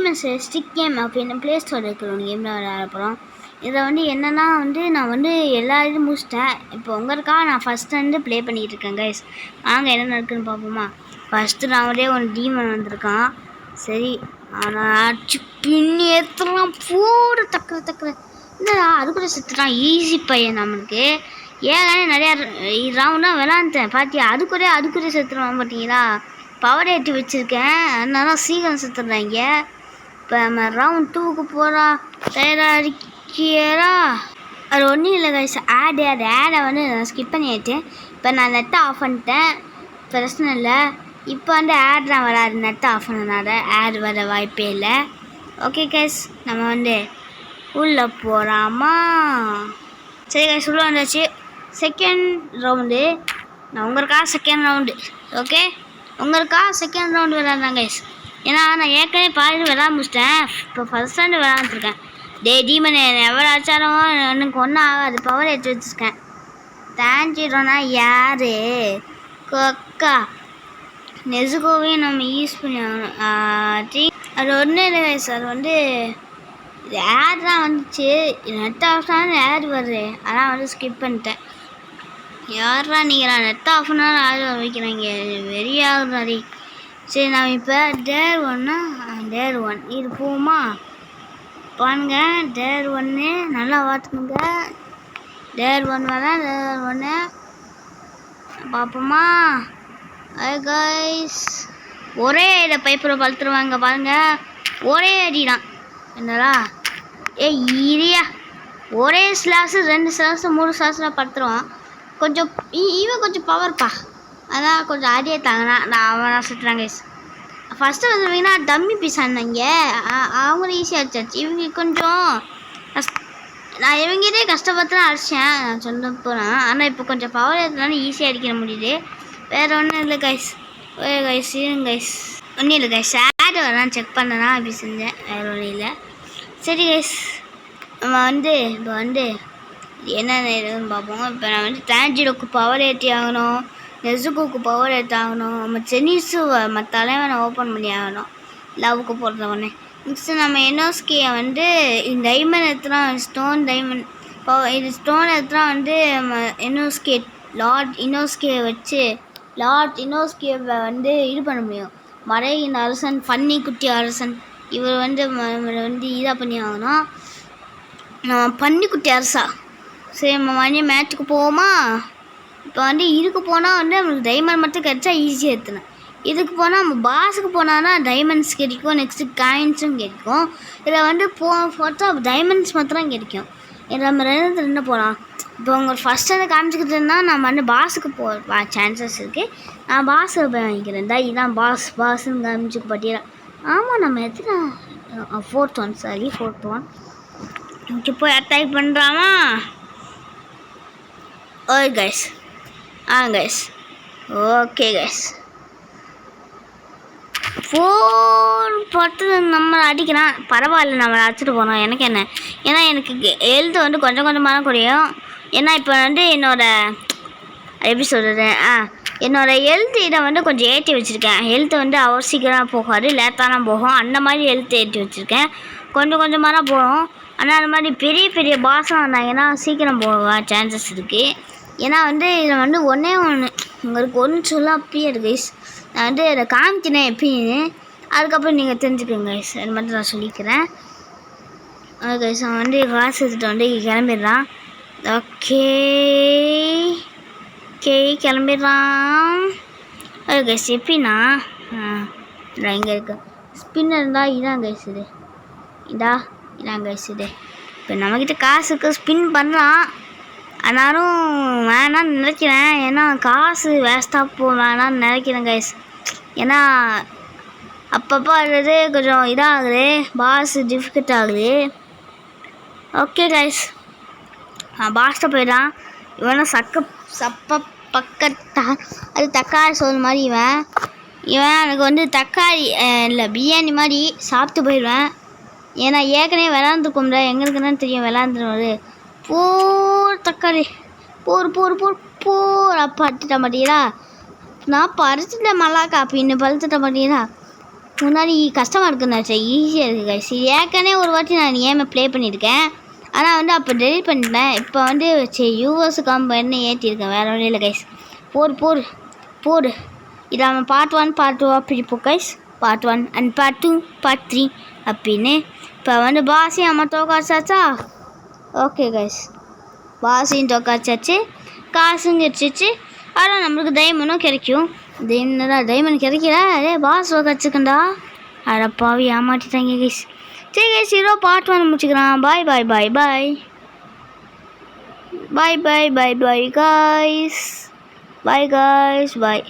Demons stick game அப்படின்னு play store இருக்கிற ஒரு கேம் தான் விளையாட போகிறோம். இதை வந்து என்னென்னா வந்து நான் வந்து எல்லா இதுவும் முடிச்சிட்டேன். இப்போ உங்களுக்காக நான் ஃபஸ்ட்டு ப்ளே பண்ணிகிட்டு இருக்கேன் கைஸ். நாங்கள் என்ன நடக்குதுன்னு பார்ப்போமா. ஃபஸ்ட்டு நான் ஒரு டீமன் வந்திருக்கான். சரி ஆனால் அடிச்சு பின்னி ஏற்றலாம் போடு தக்குற இல்லைடா அதுக்குள்ளே செத்துட்டான். ஈஸி பையன் நம்மளுக்கு. ஏன் நிறையா ரவுண்டாக விளாண்டேன் பார்த்தியா. அதுக்குள்ளே செத்துருவான் பார்த்தீங்களா. பவர் ஏற்றி வச்சுருக்கேன் அதனால சீக்கிரம் செத்துடுறாங்க. இப்போ நம்ம ரவுண்ட் 2க்கு போகிறா தயாரிக்கிறா. அது ஒன்றும் இல்லை கைஸ். ஆடை வந்து நான் ஸ்கிப் பண்ணிட்டேன். இப்போ நான் நெட்டை ஆஃப் பண்ணிட்டேன், பிரச்சனை இல்லை. இப்போ வந்து ஆட் தான் வராது, நெட்டை ஆஃப் பண்ணனால ஆட் வர வாய்ப்பே இல்லை. ஓகே கைஸ், நம்ம வந்து உள்ளே போகலாமா. சரி கைஸ், உள்ளே வந்தாச்சு. செகண்ட் ரவுண்டு நான் உங்களுக்காக செகண்ட் ரவுண்டு. ஓகே, உங்களுக்காக செகண்ட் ரவுண்டு விளாட்றேன் கைஸ். ஏன்னா நான் ஏற்கனவே பாதி விளாட முடிச்சிட்டேன். இப்போ ஃபஸ்ட் ரவுண்டு விளாண்டுருக்கேன். டீமன் எவ்வளோ அடிச்சாலும் எனக்கு ஒன்றும் ஆகாது, பவர் ஏற்றி வச்சுருக்கேன். தாஞ்சிடும்னா யார் கொக்கா நெசுகோவையும் நம்ம யூஸ் பண்ணி அது ஒன்றும் இல்லை கைஸ். அது வந்து ஆட் தான் வந்துச்சு, நெட் ஆஃப் தான் ஆட் வருது, அதான் வந்து ஸ்கிப் பண்ணிட்டேன். யாரா நீங்கள் நெட் ஆஃப் பண்ணாலும் ஆட் வைக்கிறாங்க, வெறியாகுறாடி. சரி நான் இப்போ டேர் 1 இது போகுமா பாருங்க. டேர் 1 நல்லா பார்த்துக்குங்க. டேர் 1 வரேன், டேர் 1 பார்ப்போமா. கைஸ் ஒரே இதை பைப்பில் பழுத்துருவாங்க பாருங்க. ஒரே அடி தான் என்னடா இரியா. ஒரே ஸ்லாஸு 2 ஸ்லாஸு 3 ஸ்லாஸில் படுத்துருவான். கொஞ்சம் இவன் கொஞ்சம் பவர்ப்பா, அதான் கொஞ்சம் அடியே தாங்கண்ணா. நான் அவன் சுற்றுறாங்க கைஸ். ஃபஸ்ட்டு வந்து டம்மி பீஸ் ஆனாங்க, அவங்களும் ஈஸியாக அடிச்சாச்சு. இவங்க கொஞ்சம் நான் இவங்கிட்டே கஷ்டப்பட்டு தான் அடித்தேன் நான் சொல்ல போகிறேன். ஆனால் இப்போ கொஞ்சம் பவர் ஏற்றினாலும் ஈஸியாக அடிக்க முடியுது. வேறு ஒன்றும் இல்லை கைஸ். ஓகே கைஸ், இருங்க கைஸ். ஒன்றும் இல்லை கைஸ், ஆட் வரலாம் செக் பண்ணனா அப்படி செஞ்சேன், வேறு ஒன்றும் இல்லை. சரி கைஸ், நம்ம வந்து இப்போ வந்து என்னென்ன இருக்குதுன்னு பார்ப்போம். இப்போ நான் வந்து டான்ஜிரோக்கு பவர் ஏற்றி ஆகணும், நெசுகோக்கு பவர் ஏற்றி ஆகணும், நம்ம சென்னிஸு மற்ற தலைவனை ஓப்பன் பண்ணி ஆகணும் லவ்வுக்கு போடுற உடனே. நெக்ஸ்ட்டு நம்ம என்ஓஸ்கேயை வந்து டைமண்ட் எடுத்துனா ஸ்டோன் டைமண்ட் இது ஸ்டோன் எடுத்துனா வந்து நம்ம என்ஓஸ்கே லார்ட் இனோஸ்கேவை வந்து இது பண்ண முடியும். மறையின் அரசன், பன்னிக்குட்டி அரசன், இவர் வந்து இதாக பண்ணி ஆகணும். நம்ம பன்னிக்குட்டி அரசா. சரி நம்ம மணி மேட்ச்சுக்கு போவோமா. இப்போ வந்து இதுக்கு போனால் வந்து நம்மளுக்கு டைமண்ட் மட்டும் கிடச்சா ஈஸியாக எடுத்துனேன். இதுக்கு போனால் நம்ம பாஸுக்கு போனால்னா டைமண்ட்ஸ் கிடைக்கும், நெக்ஸ்ட்டு காயின்ஸும் கிடைக்கும். இதில் வந்து பார்த்தா டைமண்ட்ஸ் மாத்திரம் கிடைக்கும். இதில் நம்ம 2 போகலாம். இப்போ உங்களுக்கு ஃபஸ்ட்டு வந்து காமிச்சிக்கிட்டு இருந்தால் நம்ம வந்து பாஸுக்கு போக சான்சஸ் இருக்குது. நான் பாஸை போய் வாங்கிக்கிறேன். இதுதான் பாஸுன்னு காமிச்சுக்கு பட்டியலாம். ஆமாம் நம்ம எத்தனை ஃபோர்த் ஒன் இங்கே போய் அட்டாக் பண்ணுறாமா. Okay guys, guys okay guys 4 பட்டு நம்ம அடிக்கிறான். பரவாயில்ல, நம்ம அடிச்சுட்டு போனோம். எனக்கு என்ன, ஏன்னா எனக்கு ஹெல்த்து வந்து கொஞ்சம் கொஞ்சமாக குறையும். ஏன்னா இப்போ வந்து என்னோடய எப்படி சொல்கிறது, என்னோடய ஹெல்த்து இதை வந்து கொஞ்சம் ஏற்றி வச்சுருக்கேன். ஹெல்த்து வந்து அவர் சீக்கிரம் போகாது, லேட்டாக தான் போகும். அந்த மாதிரி ஹெல்த்து ஏற்றி வச்சுருக்கேன். கொஞ்சம் கொஞ்சமாக தான் போகும். ஆனால் அந்த மாதிரி பெரிய பெரிய பாஸாக வந்தாங்கன்னா சீக்கிரம் போக சான்சஸ் இருக்குது. ஏன்னா வந்து இதில் வந்து ஒன்று உங்களுக்கு ஒன்று சொல்ல அப்படியே இருக்குது கைஸ். நான் வந்து இதை காமிக்கினேன் எப்படின்னு, அதுக்கப்புறம் நீங்கள் தெரிஞ்சுக்கோங்க கைஸ். அது மட்டும் நான் சொல்லிக்கிறேன். ஓகே கைஸ், அவன் வந்து காசு எடுத்துகிட்டு வந்து கிளம்பிடுறான். ஓகே கிளம்பிடுறான். ஓகே கைஸ், எப்படின்னா இங்கே இருக்கு ஸ்பின்னர் இருந்தால் இதான் கைஸ். இதான் கைஸ். இப்போ நம்மக்கிட்ட காசுக்கு ஸ்பின் பண்ணலாம், ஆனாலும் வேணான்னு நினைக்கிறேன். ஏன்னா காசு வேஸ்ட்டாக வேணான்னு நினைக்கிறேன் கைஸ். ஏன்னா அப்பப்போ அது கொஞ்சம் இதாகுது, பாஸ் டிஃபிகல்ட் ஆகுது. ஓகே கைஸ், பாஸ்ட்டை போயிடான். இவனா பக்கத்தா அது தக்காளி சோறு மாதிரி. இவன் எனக்கு வந்து தக்காளி இல்லை பிரியாணி மாதிரி சாப்பிட்டு போயிடுவேன். ஏன்னா ஏற்கனவே விளாண்டுருக்கோம்ல, எங்களுக்கு தான் தெரியும் விளாண்டுருவாரு. தக்காளி போர் அப்பா அடிச்சிட்ட மாட்டீங்களா. நான் பறிச்சுட்டேன் மல்லாக்கா, பின்னு பறிச்சுட்ட மாட்டீங்களா. முன்னாடி கஷ்டமாக இருக்குன்னு ஈஸியாக இருக்குது கைஸ். ஏற்கனவே ஒரு வாட்டி நான் ஏமை ப்ளே பண்ணியிருக்கேன். ஆனால் வந்து அப்போ டெலிட் பண்ணிட்டேன். இப்போ வந்து சரி யூஎஸ் காம்பன்னு ஏற்றிருக்கேன். வேறு ஒன்றும் இல்லை கைஸ். போடு இதை நம்ம பார்ட் 1 பார்ட் 2 பிடிப்போம் guys. Part 1 and part 2 part 3 அப்படின்னு. இப்போ வந்து பாஸையும் நம்ம தோக்காச்சாச்சா? ஓகே கைஸ், பாஸையும் தோக்காச்சாச்சு, காசும் கிடைச்சிச்சு. ஆனால் நம்மளுக்கு டைமண்டும் கிடைக்கும். டைமண்ட் கிடைக்கல. அதே பாஸ் தோக்காச்சுக்கண்டா. அடப்பாவி ஏமாற்றிட்டாங்க கைஸ். சரி கைஸ், ஹீரோ பார்ட் 1 முடிச்சுக்கிறான். Bye bye bye bye bye bye bye bye guys. Bye guys பாய்.